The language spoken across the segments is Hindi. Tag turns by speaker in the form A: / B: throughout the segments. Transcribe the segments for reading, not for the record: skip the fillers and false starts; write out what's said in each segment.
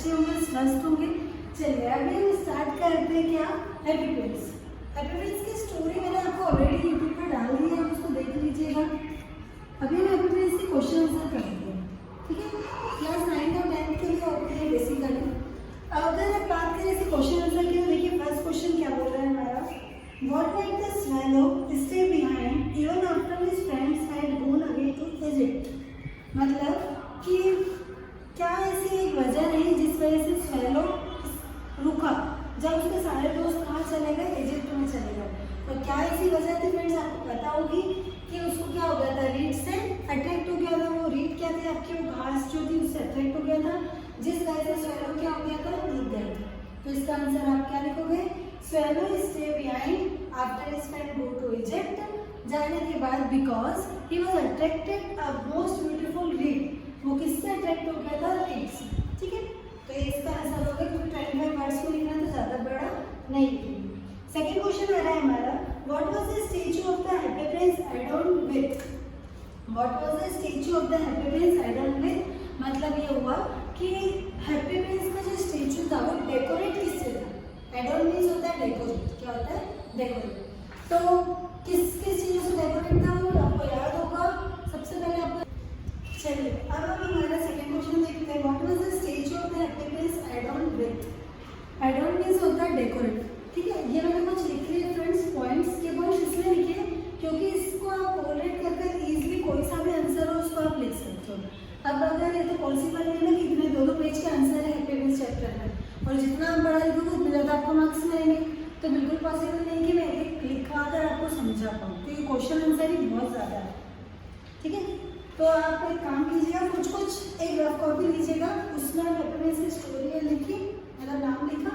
A: अच्छे होंगे, स्वस्थ होंगे। चलिए अभी हम स्टार्ट करते हैं क्या, हैप्पी प्रिंस। हैप्पी प्रिंस की स्टोरी मैंने आपको ऑलरेडी यूट्यूब पर डाल दी है, आप उसको देख लीजिएगा। अभी हम हैप्पी प्रिंस के क्वेश्चन आंसर करेंगे, ठीक है। क्लास 9 और 10 के लिए होते हैं बेसिकली। अगर आप बात करें इसे क्वेश्चन आंसर की, तो देखिए फर्स्ट क्वेश्चन क्या बोल रहा है हमारा, what made the swallow stay behind even after his friends had gone away to Egypt। मतलब कि क्या ऐसी एक वजह रही जिस वजह से स्वैलो रुका जब उसके सारे दोस्त कहाँ चले गए, इजिप्ट में चले गए। तो क्या ऐसी वजह थी फ्रेंड्स, आपको पता होगी कि उसको क्या हो गया था, रीड से अट्रैक्ट हो गया था। वो रीड क्या थे आपकी, वो घास जो थी उससे अट्रैक्ट हो गया था, जिस वजह से स्वैलो क्या हो गया था, रुक गया था। तो इसका आंसर आप क्या लिखोगे, swallow stay behind after his friend go to Egypt. जाने के बाद because he was attracted a most beautiful reed, वो किससे अट्रैक्ट हो गया था, रीड से, ठीक है। तो इसका आंसर होगा, क्योंकि 25 वर्ड्स को लिखना तो ज़्यादा बड़ा नहीं लिखेंगे। सेकेंड क्वेश्चन आ रहा है हमारा, what was the statue of the happy prince adorned with. What was the statue of the happy prince adorned with, मतलब ये हुआ कि हैप्पी प्रिंस का जो स्टैचू था वो डेकोरेट किससे था। एडोर्न मीन्स होता है डेकोरेट, क्या होता है, डेकोरेट। तो किस किस चीज़ से डेकोरेट था वो आपको याद होगा। सबसे पहले आपको, चलिए अब हम हमारा सेकंड क्वेश्चन देखते हैं, what was the statue of the happy prince adorned with. Adorn means होता है डेकोरेट, ठीक है। ये मैंने कुछ लिख लिया फ्रेंड्स, पॉइंट्स के पॉइंट्स इसलिए लिखे क्योंकि इसको आप कोरिलेट कर इजीली कोई सा भी आंसर हो उसको आप लिख सकते हो। अब अगर ये तो पॉसिबल नहीं है ना कि इतने दो पेज के आंसर है हैप्पी प्रिंस चैप्टर में, और जितना हम बड़ा लिखोगे उतने ज़्यादा आपको मार्क्स मिलेंगे। तो बिल्कुल पॉसिबल नहीं कि मैं एक लिखवा कर आपको समझा पाऊँ, क्योंकि क्वेश्चन आंसर ही बहुत ज़्यादा है, ठीक है। तो आप एक काम कीजिएगा, कुछ एक रफ कॉपी लीजिएगा, उसमें हैप्पी प्रिंस की स्टोरी लिखी, मतलब नाम लिखा,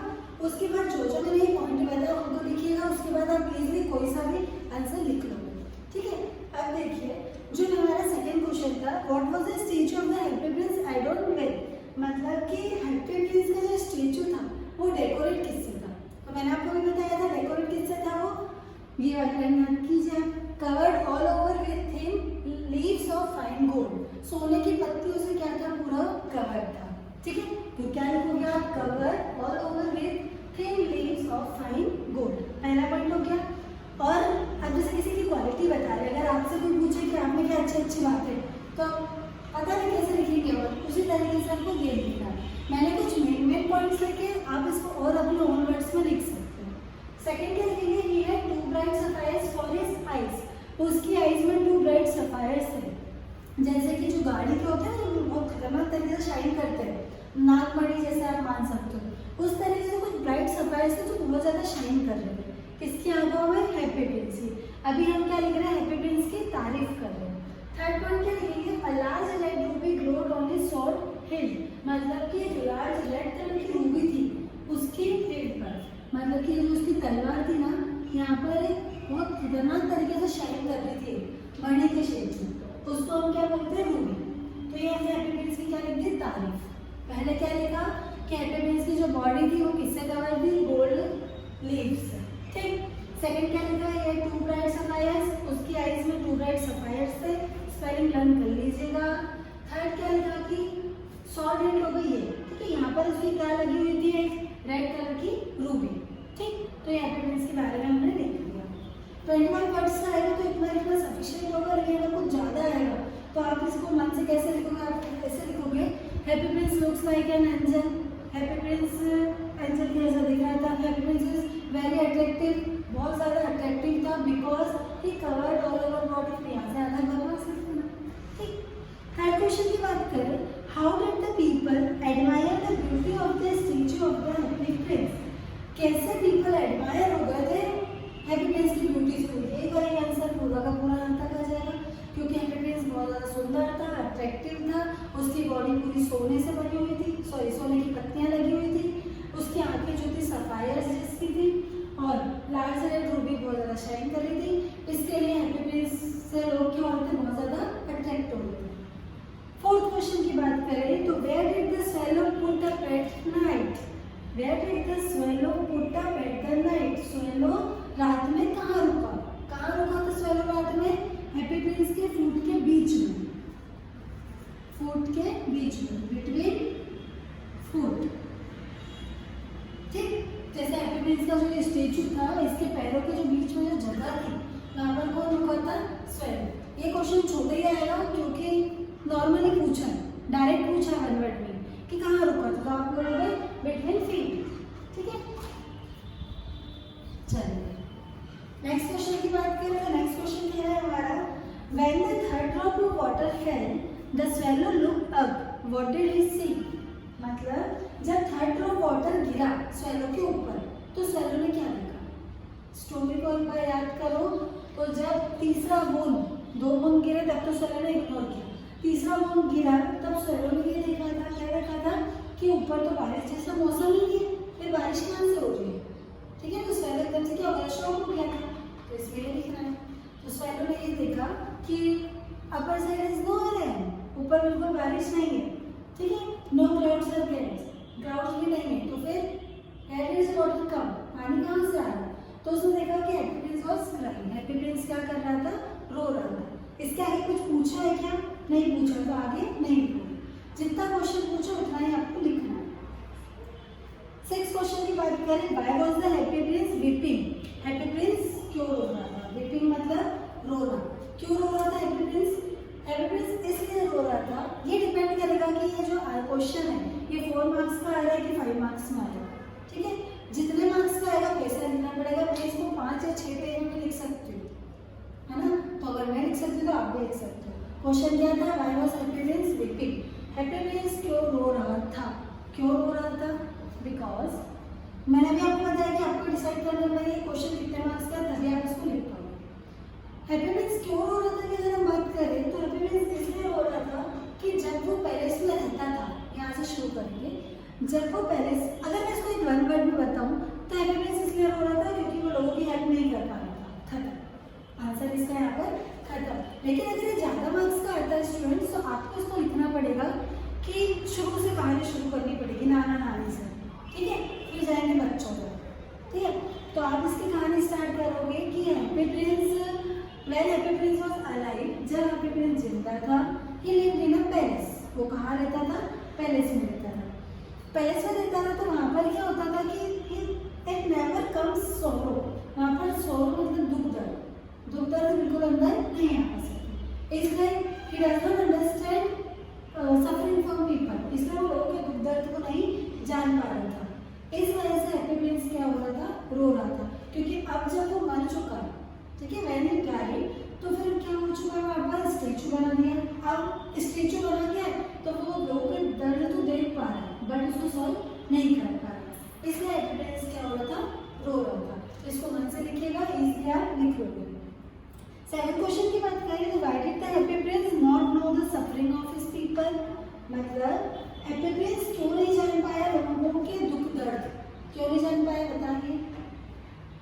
A: उसके बाद जो जो मैंने पॉइंट बताया उनको लिखिएगा। उसके बाद आप इजीली कोई सा भी आंसर लिख लोगे, ठीक है। अब देखिए जो हमारा सेकंड क्वेश्चन था, what was the statue of the happy prince adorned with, मतलब कि हैप्पी प्रिंस का जो स्टैचू था वो डेकोरेट किससे था। तो मैंने आपको भी बताया था डेकोरेट किससे था, वो ये वाली लाइन याद कीजिए, covered all over with thin leaves of fine gold. सोने की पत्तियों से क्या था, पूरा कवर्ड था, ठीक है। तो क्या लिखोगे आप, covered all over with thin leaves of fine gold, पहला पॉइंट हो गया। और अब जैसे किसी की क्वालिटी बता रहे, अगर आपसे कोई पूछे कि आपने क्या अच्छी अच्छी बात है, तो पता नहीं कैसे लिखेंगे, और उसी तरीके से आपको ये लिखना है। मैंने कुछ मेन पॉइंट्स लिखे, आप इसको और अपने ओन वर्ड्स में लिख सकते हो। सेकंड क्या लिखेंगे, he had two bright sapphires for his eyes, उसकी आईज में 2 ब्राइट सफायर्स थे। जैसे कि जो गाड़ी के होते हैं ना, बहुत खतरनाक तरीके से शाइन करते हैं, नागमणि जैसे आप मान सकते हो, उस तरीके से कुछ ब्राइट सफायर्स थे जो बहुत ज़्यादा शाइन कर रहे थे। किसकी आंखों में, हैप्पी प्रिंस की। अभी हम क्या लिख रहे हैं, हैप्पी प्रिंस की तारीफ कर रहे हैं। थर्ड पॉइंट क्या लिखेंगे, a large red ruby glowed on his sword hilt, मतलब कि एक लार्ज रेड कलर की रूबी थी उसकी हेड पर, मतलब कि जो उसकी तलवार थी ना, यहाँ पर एक बहुत खतरनाक तरीके से शाइन कर रही थी मणि के शेप में, तो उसको हम क्या बोलते हैं, रूबी। तो ये हमने हैप्पी प्रिंस की क्या लिख दी, तारीफ। पहले क्या लिखा कि हैप्पी प्रिंस की जो बॉडी थी वो किससे कवर थी, गोल्ड लीव्स से, ठीक। सेकंड क्या लिखा है, ये 2 ब्राइट सफायर्स, उसकी आईज में 2 ब्राइट सफायर्स थे, स्पेलिंग लर्न कर लीजिएगा। थर्ड क्या लिखा कि शॉर्ट हेड हो गई है, ठीक है, यहाँ पर उसकी क्या लगी हुई थी, एक रेड कलर की रूबी, ठीक। तो ये हैप्पी प्रिंस के बारे में हमने देख लिया। 21 वर्ड्स का आएगा तो इतना लिखना सफिशिएंट होगा, लेकिन अगर कुछ ज़्यादा आएगा तो आप इसको मन से कैसे लिखोगे, आप कैसे लिखोगे, happy Prince looks like an angel, happy Prince angel जैसा दिख रहा था, happy Prince is very attractive, बहुत ज़्यादा अट्रैक्टिव था, because he covered all over body, यहाँ से आधा भगवान से, ठीक। थर्ड क्वेश्चन की बात करें, how did the people admire the beauty of the statue of the happy Prince, कैसे पीपल एडमायर हो गए थे हैप्पी प्रिंस की ब्यूटी से। यही करेंगे आंसर, पूरा का पूरा आंसर आ जाएगा, क्योंकि हैप्पी प्रिंस बहुत ज़्यादा सुंदर था, अट्रैक्टिव था, उसकी बॉडी पूरी सोने से बनी हुई थी, सॉरी सोने की पत्तियाँ लगी हुई थी, उसकी आंखें जो थी सफायर्स जिसकी थी, और लार्ज रेड रूबी बहुत ज़्यादा शाइन कर रही थी। इसके लिए हैप्पी प्रिंस से लोग क्या होते हैं, बहुत ज़्यादा अट्रैक्ट होते हैं। फोर्थ क्वेश्चन की बात करें तो where did the swallow put up at night, where did the swallow put up at the night, swallow रात में कहाँ रुका, कहाँ रुका था swallow रात में, हैप्पी प्रिंस के फूट के बीच में, फूट के बीच में, बिटवीन फूट। ठीक, जैसे हैप्पी प्रिंस का जो ये स्टेचू था, इसके पैरों के जो बीच में जो जगह थी, वहाँ पर कौन रुका था? स्वेलो। ये क्वेश्चन छोटा ही आएगा क्योंकि नॉर्मली पूछा है, डायरेक्ट पूछा है वन वर्ड में कि कहाँ रुका था, तो आप बोलोगे बिटवीन फीट। ठीक है, चलिए नेक्स्ट क्वेश्चन की बात करें तो नेक्स्ट क्वेश्चन क्या है हमारा, when the third drop of water fell the swallow looked up, what did he see? मतलब जब थर्ड ड्रॉप वाटर गिरा स्वेलो के ऊपर तो स्वेलो ने क्या देखा? स्टोरी को एक बार याद करो। तो जब तीसरा बूंद, 2 बूंद गिरे तब तो स्वेलो ने इग्नोर किया, तीसरा बूंद गिरा तब स्वेलो ने ये देखा था, क्या देखा था कि ऊपर तो बारिश जैसा मौसम ही है, फिर बारिश कहाँ से हो रही है? ठीक है, तो स्वेलो एकदम से क्या हो गया? शॉक हो गया था, तो इसमें ये दिख रहा है। तो स्वेलो ने ये देखा कि upper side is no rain, ऊपर बिल्कुल बारिश नहीं है। ठीक है, no clouds are there, clouds भी नहीं है, तो फिर वेयर इज वाटर कम, पानी कहाँ से आ रहा है? तो उसने देखा कि happy Prince was crying, happy Prince क्या कर रहा था? रो रहा था। इसके आगे कुछ पूछा है क्या? नहीं पूछा, तो आगे नहीं पूछा। जितना क्वेश्चन पूछो उतना ही आपको लिखना है। 6 क्वेश्चन की बात करें, why was the happy Prince weeping? Happy Prince क्यों रो रहा था? वीपिंग मतलब रोना। क्यों रो रहा था हैप्पी प्रिंस? हैप्पी प्रिंस इसलिए रो रहा था, ये डिपेंड करेगा कि ये जो क्वेश्चन है ये 4 मार्क्स का आ रहा है कि 5 मार्क्स में आ रहा है। ठीक है, जितने मार्क्स का आएगा पैसा देना पड़ेगा, मैं इसको 5 या 6 पेज में लिख सकती हूँ, है ना? तो अगर मैं लिख सकती हूँ तो आप भी लिख सकते हो। क्वेश्चन क्या था? Why was happy Prince weeping? Happy Prince क्यों रो रहा था? क्यों रो रहा था? बिकॉज मैंने भी आपको बताया कि आपको डिसाइड करना पड़ेगा क्वेश्चन कितने मार्क्स का, तभी आप इसको लिख पाओगे। हैप्पी प्रिंस क्यों रो रहा था कि अगर हम बात करें तो हैप्पी प्रिंस इसलिए रो रहा था कि जब वो पैलेस में रहता था, यहाँ से शुरू करेंगे, जब वो पैलेस, अगर मैं इसको एक वन वर्ड में बताऊँ तो हैप्पी प्रिंस इसलिए रो रहा था क्योंकि वो लोगों की हेल्प नहीं कर पा रहा था। खत्म, आंसर इसका यहाँ पर खत्म। लेकिन अगर ये ज़्यादा मार्क्स का आता है स्टूडेंट्स, तो आपको इसको लिखना पड़ेगा कि शुरू से कहानी शुरू करनी पड़ेगी, नाना नानी से। ठीक है, फिर जाएंगे बच्चों पर। ठीक है, तो आप इसकी कहानी स्टार्ट करोगे कि happy Prince, when happy Prince was alive, जब हैप्पी प्रिंस जिंदा था, ही लिव्ड इन अ पैलेस, वो कहाँ रहता था? पैलेस में रहता था। पैलेस में रहता था तो वहाँ पर क्या होता था कि इट नेवर कम्स सोरो, वहाँ पर सोरो मतलब दुख दर्द, दुख दर्द बिल्कुल अंदर नहीं आ सकते। इसलिए he does not understand suffering from people, इसलिए वो लोगों के दुख दर्द को नहीं जान पा रहा था। इस वजह से हैप्पी प्रिंस क्या हो रहा था? रो रहा था, क्योंकि अब जब वो मर चुका, ठीक है, व्हेन ही डाइड, तो फिर क्या हो चुका है? वहाँ पर स्टेचू बना दिया। अब स्टेचू बना दिया तो वो लोगों के दर्द तो देख पा रहा है बट उसको सॉल्व नहीं कर पा रहा, इसलिए हैप्पी प्रिंस क्या हो रहा था? रो रहा था। तो इसको मन से लिखिएगा, इजीली आप लिख लोगे। 7 क्वेश्चन की बात करें तो why did the happy Prince not know the suffering of his people? मतलब हैप्पी प्रिंस क्यों नहीं जान पाया लोगों के दुख दर्द? क्यों नहीं जान पाया बताइए?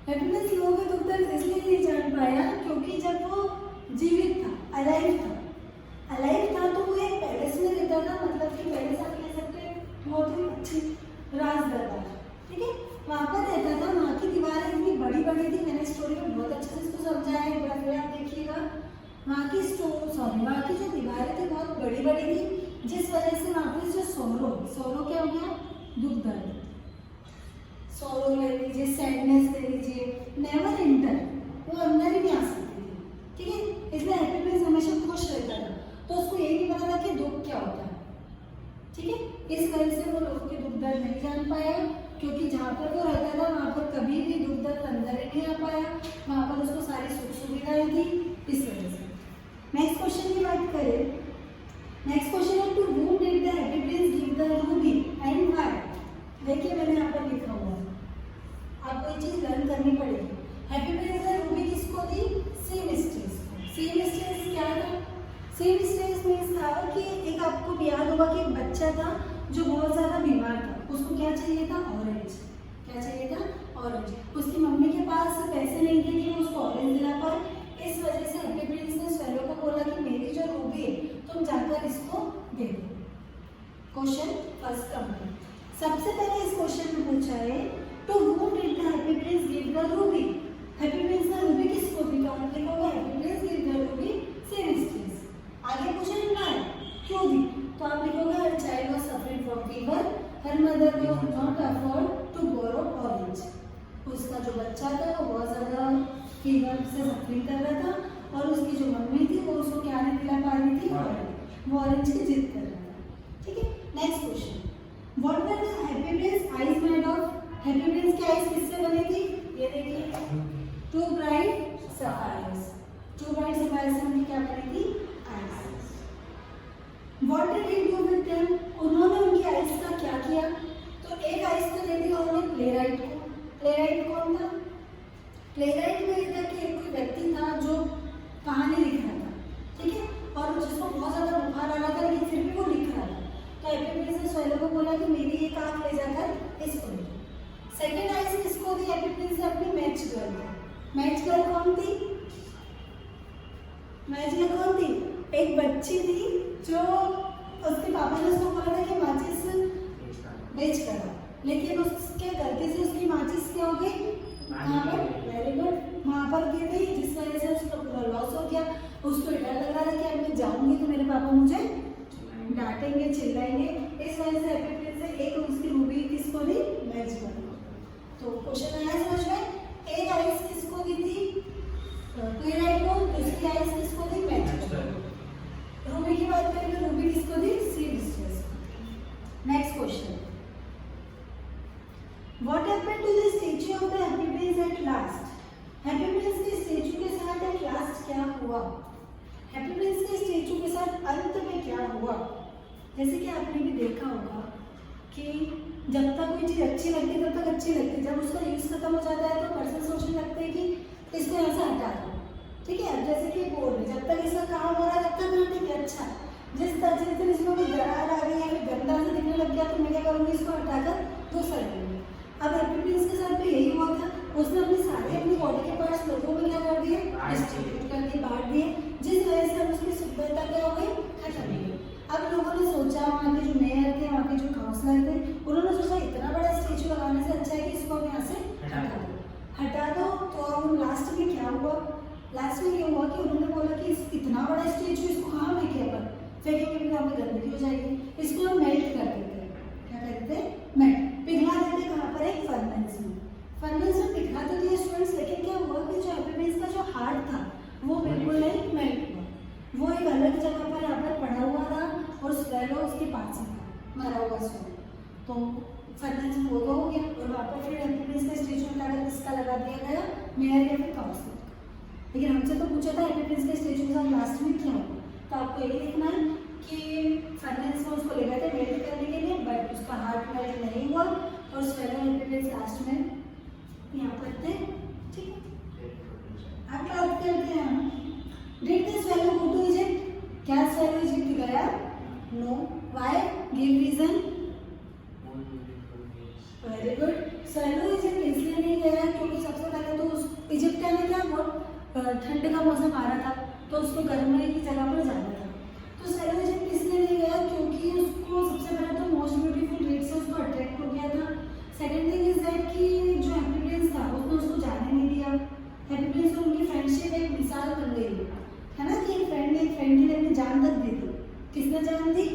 A: हैप्पी प्रिंस लोगों के दुख दर्द इसलिए नहीं जान पाया क्योंकि जब वो जीवित था, अलाइव था तो वो एक पैलेस में रहता था, मतलब कि पैलेस आप कह सकते हैं बहुत ही अच्छी राज दरबार, ठीक है, वहाँ पर रहता था। वहाँ की दीवारें इतनी बड़ी बड़ी थी, मैंने स्टोरी में बहुत अच्छे से इसको समझाया है, एक बार फिर आप देखिएगा। वहाँ की वहाँ की जो दीवारें थी बहुत बड़ी बड़ी थी, जिस वजह से वहाँ पर जो सोरो क्या हो गया? दुख दर्द, सोरो ले लीजिए, सैडनेस ले लीजिए, नेवर एंटर, वो अंदर ही नहीं आ सकती थी। ठीक है, इसलिए हैप्पी प्रिंस हमेशा खुश रहता था, तो उसको ये नहीं पता था कि दुख क्या होता है। ठीक है, इस वजह से वो लोगों के दुख दर्द नहीं जान पाया, क्योंकि जहाँ पर वो रहता था वहाँ पर कभी भी दुख दर्द अंदर ही नहीं आ पाया, वहाँ पर उसको सारी सुख सुविधाएं थी, इस वजह से। नेक्स्ट क्वेश्चन की बात करें, नेक्स्ट क्वेश्चन है, to whom did the happy prince give the ruby and why? देखिए मैंने यहाँ पर लिखा हुआ है, आपको ये चीज लर्न करनी पड़ेगी। हैप्पी प्रिंस ने रूबी किसको दी? सी मिस्ट्रेस को। सी मिस्ट्रेस क्या था? सी मिस्ट्रेस मीन्स था कि एक आपको याद होगा कि एक बच्चा था जो बहुत ज़्यादा बीमार था, उसको क्या चाहिए था? ऑरेंज। क्या चाहिए था? ऑरेंज। उसकी मम्मी के पास पैसे नहीं थे कि वो उसको ऑरेंज दिला पाए, इस वजह से हैप्पी प्रिंस ने स्वेलो को बोला कि मेरी जो रूबी है तुम जाकर इसको दे दो। Question first complete. सबसे पहले इस क्वेश्चन में पूछा है, to whom did the happy prince give the ruby? Happy prince ने रूबी किसको दी? तो आप लिखोगे happy prince give the ruby seamstress. आगे पूछा है व्हाई, क्यों दी? तो आप लिखोगे her child was suffering from fever her mother was not afford to borrow orange. उसका जो बच्चा था वो बहुत ज़्यादा फीवर से सफरिंग कर रहा था और उसकी जो मम्मी थी वो उसको क्या नहीं दिला पा रही थी, वो ऑरेंज की जिद कर रहा था। ठीक है, next question, what were the happy prince eyes made of? Happy prince की आईज किससे बनी थी? ये देखिए, two bright sapphires. Two bright sapphires से उनकी क्या बनी थी? Eyes. What did he do with them? उन्होंने उनकी आईज का क्या किया? तो एक आईज तो दे दी उन्होंने प्लेराइट को। प्लेराइट कौन था? प्लेराइट में इधर के एक कोई व्यक्ति था जो कहानी लिख रहा था, ठीक है, और जिसको बहुत ज़्यादा बुखार आ रहा था लेकिन फिर भी वो लिख रहा था। तो हैप्पी प्रिंस ने स्वैलो को बोला कि मेरी एक आँख ले जाकर इसको दे। सेकेंड आइज किसको दी? हैप्पी प्रिंस ने अपनी मैच गर्ल को। मैच गर्ल कौन थी? मैच गर्ल कौन थी? एक बच्ची थी जो उसके पापा ने उसको बोला था कि माचिस बेच कर, लेकिन उसके गलती से उसकी माचिस क्या हो गई? वहाँ पर, वेरी गुड, वहाँ पर गिर गई, जिस वजह से उसका पूरा लॉस हो गया। उसको डर लग रहा था कि अब मैं जाऊंगी तो मेरे पापा मुझे डांटेंगे, चिल्लाएंगे। इस वजह से हैप्पी प्रिंस ने एक उसकी रूबी किसको दी? मैच गर्ल को। तो क्वेश्चन आया समझ में? एक आइस किसको दी थी? प्लेराइट को। दूसरी आइस किसको दी? Match girl. रूबी की बात करें तो रूबी किसको दी? Seamstress. Next question, What happened to the statue of the Happy Prince at last? Happy Prince के स्टेचू के साथ at last क्या हुआ? Happy Prince के स्टेचू के साथ अंत में क्या हुआ? जैसे कि आपने भी देखा होगा कि जब तक कोई चीज़ अच्छी लगती है तब तक अच्छी लगती है, जब उसका यूज़ खत्म हो जाता है तो पर्सन सोचने लगते हैं कि इसको यहाँ से हटा दो। ठीक है, जैसे कि बोर्ड में जब तक इसका काम हो रहा है तब तक ना ठीक है, अच्छा, जिस तरह से इसमें कोई दरार आ गई या फिर गंदा से दिखने लग गया तो मैं क्या करूँगी? इसको हटाकर दूसरा लूँगी। अब हैप्पी प्रिंस के साथ भी यही हुआ था। उसने अपनी बॉडी के पार्ट्स लोगों में क्या कर दिए? डिस्ट्रीब्यूट कर दिए, बांट दिए, जिस वजह से अब उसकी सुंदरता क्या हो गई? खत्म हो गई। अब लोगों ने सोचा, वहाँ के जो मेयर थे, वहाँ के जो काउंसलर थे, उन्होंने सोचा इतना बड़ा स्टेचू लगाने से अच्छा है कि इसको यहाँ से हटा दो। तो अब लास्ट में क्या हुआ? लास्ट में ये हुआ कि उन्होंने बोला कि इतना बड़ा स्टेचू इसको कहाँ फेंके, अपन फेंकेंगे भी वहाँ पर गंदगी हो जाएगी, इसको हम मेल्ट कर देते हैं। क्या करते हैं? मेल्ट, पिघला देते। कहाँ पर? एक फर्नेस में। फर्नेस में पिघला तो दिया स्टूडेंट्स, लेकिन क्या हुआ कि जो हैप्पी प्रिंस का जो हार्ट था वो बिल्कुल नहीं मेल्ट हुआ, वो एक अलग जगह पर यहाँ पर पड़ा हुआ था और स्वैलो उसके पास ही था, मरा हुआ स्वैलो। तो फर्नेस में वो तो हो गया और वहाँ पर फिर हैप्पी प्रिंस का स्टेचू उठाकर किसका लगा दिया गया? मेयर या फिर काउंसलर। लेकिन हमसे तो पूछा था हैप्पी प्रिंस के स्टेचू के साथ लास्ट में क्या हुआ, तो आपको यही लिखना है कि फर्नेस में उसको ले गए थे मेल्ट करने के लिए, बट उसका हार्ट मेल्ट नहीं हुआ और स्वैलो हैप्पी प्रिंस लास्ट में यहाँ पर थे। ठीक है, आप बात करते हैं, did the swallow go to Egypt? क्या स्वैलो इजिप्ट गया? No. Why? Give reason. Very good. Swallow Egypt इसलिए नहीं गया क्योंकि सबसे पहले तो उस इजिप्ट में क्या बहुत ठंड का मौसम आ रहा था तो उसको गर्मी की जगह पर जाना था। तो स्वैलो इजिप्ट इसलिए नहीं गया क्योंकि उसको सबसे पहले तो मोस्ट ब्यूटीफुल रेट से उसको अट्रैक्ट हो गया था। सेकेंड थिंग इज दैट कि जो हैप्पी प्रिंस था उसने उसको जाने नहीं दिया। हैप्पी प्रिंस को उनकी फ्रेंडशिप एक मिसाल बन गई है ना, कि एक फ्रेंड के लिए अपनी जान तक दे दी। किसने जान दी?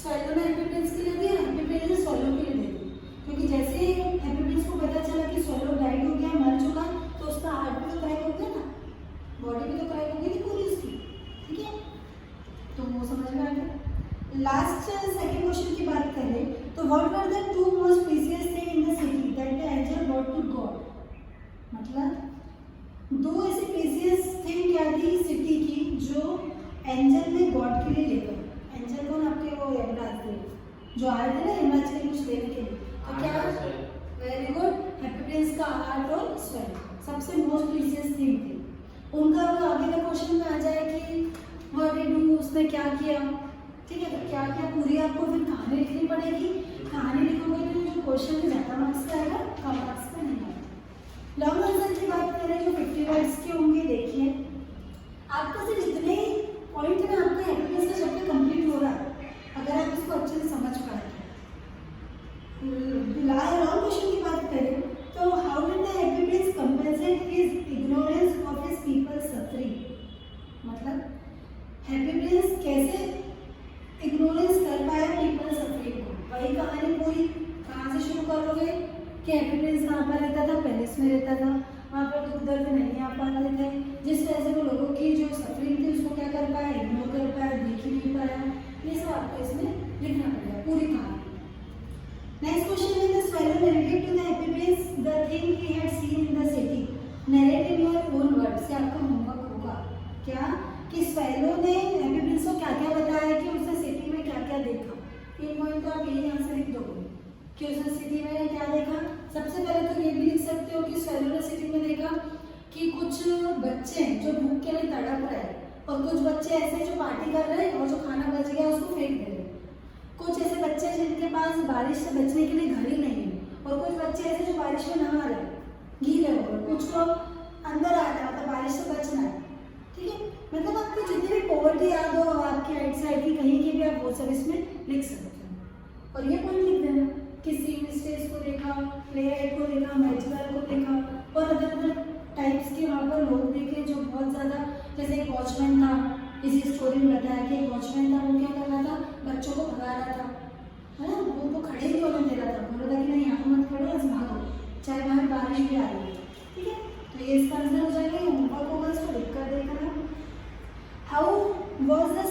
A: स्वैलो ने हैप्पी प्रिंस के लिए दी, हैप्पी प्रिंस ने स्वैलो के लिए दे दी। क्योंकि जैसे ही हैप्पी प्रिंस को पता चला कि स्वैलो डाइड हो गया, मर चुका, तो उसका हार्ट भी तो क्रैक हो गया ना, बॉडी भी तो क्रैक हो गई थी पूरी उसकी। ठीक है, तो वो समझ में आ गया। लास्ट सेकंड क्वेश्चन की बात करें तो what were the two most precious thing in the city that the angel brought to God? मतलब दो ऐसी प्रीशियस थिंग क्या थी सिटी की जो एंजल ने गॉड के लिए लेकर? एंजल कौन? आपके वो यमराज थे जो आए थे ना यमराज के कुछ लेने के लिए। तो क्या? वेरी गुड, हैप्पी प्रिंस का हार्ट और स्वैलो सबसे मोस्ट प्रीशियस थिंग थी उनका। वो आगे का क्वेश्चन में आ जाए कि व्हाट डिड डू, उसने क्या किया। ठीक है, तो क्या क्या पूरी आपको फिर कहानी लिखनी पड़ेगी। कहानी लिखोगे तो जो क्वेश्चन में ज़्यादा मार्क्स का आएगा, कम मार्क्स का नहीं आएगा। लॉन्ग आंसर की बात करें जो 50 वर्ड्स के होंगे, देखिए आपका सिर्फ इतने पॉइंट में आपका हैप्पी प्रिंस का चैप्टर कंप्लीट हो रहा है अगर आप इसको अच्छे से समझ पाए। लॉन्ग क्वेश्चन की बात करें तो how did the happy Prince compensate his ignorance of his people suffering? मतलब हैप्पी प्रिंस कैसे इग्नोरेंस कर पाया पीपल सफरिंग को, वही कहानी पूरी कि हैप्पी प्रिंस कहाँ पर रहता था, पेरिस में रहता था, वहाँ पर दुख दर्द नहीं आ पाते थे, जिस वजह से वो लोगों की जो सफरिंग थी उसको क्या कर पाया, इग्नोर कर पाया, देख ही नहीं पाया। ये सब आपको इसमें लिखना पड़ेगा पूरी कहानी। नेक्स्ट क्वेश्चन है, the swallow narrated to the happy prince the thing he had seen in the city. Narrate in your own words से आपका होमवर्क होगा क्या कि स्वेलो ने हैप्पी प्रिंस को क्या क्या बताया कि उसने सिटी में क्या क्या देखा। 3 पॉइंट तो आप यही आंसर लिख दोगे कि उसने सिटी में क्या देखा। सबसे पहले तो ये भी लिख सकते हो कि स्वेलो ने सिटी में देखा कि कुछ बच्चे जो भूख के लिए तड़प रहे हैं और कुछ बच्चे ऐसे जो पार्टी कर रहे हैं और जो खाना बच गया उसको फेंक दे रहे हैं। कुछ ऐसे बच्चे हैं जिनके पास बारिश से बचने के लिए घर ही नहीं है, और कुछ बच्चे ऐसे जो बारिश में नहा रहे हैं, गीले हो गए, कुछ को अंदर आ रहा मतलब बारिश से बचना है। ठीक है, मतलब आपको जितनी भी पॉवर्टी याद हो आपकी राइट साइड की कहीं की भी आप वो सब इसमें लिख सकते हो। और ये पॉइंट लिख देना कि सीन स्टेज को देखा, प्ले राइट को देखा, मैजिकल को देखा, और अदर अदर टाइप्स के वहाँ पर लोग देखे जो बहुत ज़्यादा, जैसे एक वॉचमैन था, इसी स्टोरी में बताया कि एक वॉचमैन था, वो क्या कर रहा था, बच्चों को भगा रहा था, है ना, वो खड़े ही होने दे रहा था, बोल रहा था कि नहीं यहाँ पर मत खड़ो, बस भागो, चाहे बाहर बारिश भी आ रही है। ठीक है, तो ये इसका आंसर हो जाएगा, होमवर्क होगा, इसको लिख कर देखना। How was the